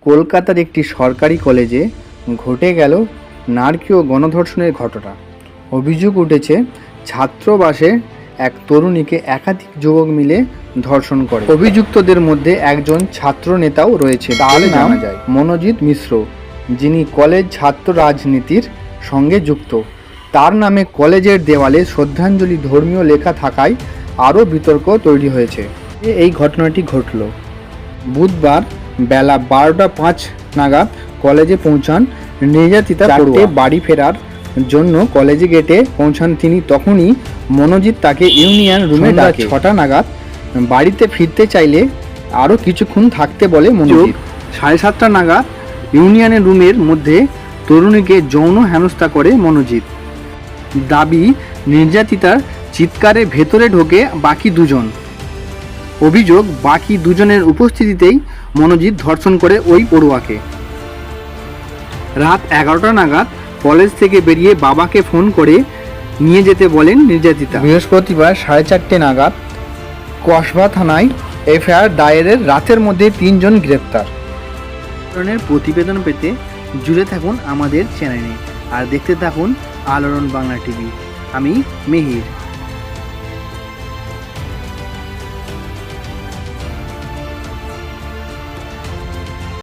কলকাতার একটি সরকারি কলেজে ঘটে গেল নারকীয় গণধর্ষণের ঘটনা। অভিযোগ উঠেছে ছাত্রাবাসে এক তরুণীকে একাধিক যুবক মিলে ধর্ষণ করে। অভিযুক্তদের মধ্যে একজন ছাত্র নেতাও রয়েছে, তার নাম মনোজিৎ মিশ্র, যিনি কলেজ ছাত্র রাজনীতির সঙ্গে যুক্ত। তার নামে কলেজের দেওয়ালে শ্রদ্ধাঞ্জলি ধর্মীয় লেখা থাকায় আরও বিতর্ক তৈরি হয়েছে। এই ঘটনাটি ঘটল বুধবার বেলা 12:05 নাগাদ কলেজে পৌঁছান নির্যাতিতা পড়ুয়া। বাড়ি ফেরার জন্য কলেজে গেটে পৌঁছান তিনি, তখনই মনোজিৎ তাকে ইউনিয়ন রুমে ডাকে। 6টা নাগাদ বাড়িতে ফিরতে চাইলে আরও কিছুক্ষণ থাকতে বলে মনোজিৎ। 7:30 নাগাদ ইউনিয়নের রুমের মধ্যে তরুণীকে যৌন হেনস্থা করে মনোজিৎ। দাবি, নির্যাতিতার চিৎকারে ভেতরে ঢোকে বাকি দুজন। অভিযোগ, বাকি দুজনের উপস্থিতিতেই মনোজিৎ ধর্ষণ করে ওই পড়ুয়াকে। রাত 11টা নাগাদ কলেজ থেকে বেরিয়ে বাবাকে ফোন করে নিয়ে যেতে বলেন নির্যাতিতা। বৃহস্পতিবার 4:30 নাগাদ কসবা থানায় এফআইআর দায়েরের। রাতের মধ্যে 3 জন গ্রেপ্তার। ধরনের প্রতিবেদন পেতে জুড়ে থাকুন আমাদের চ্যানেলে আর দেখতে থাকুন আলোড়ন বাংলা টিভি। আমি মেহির।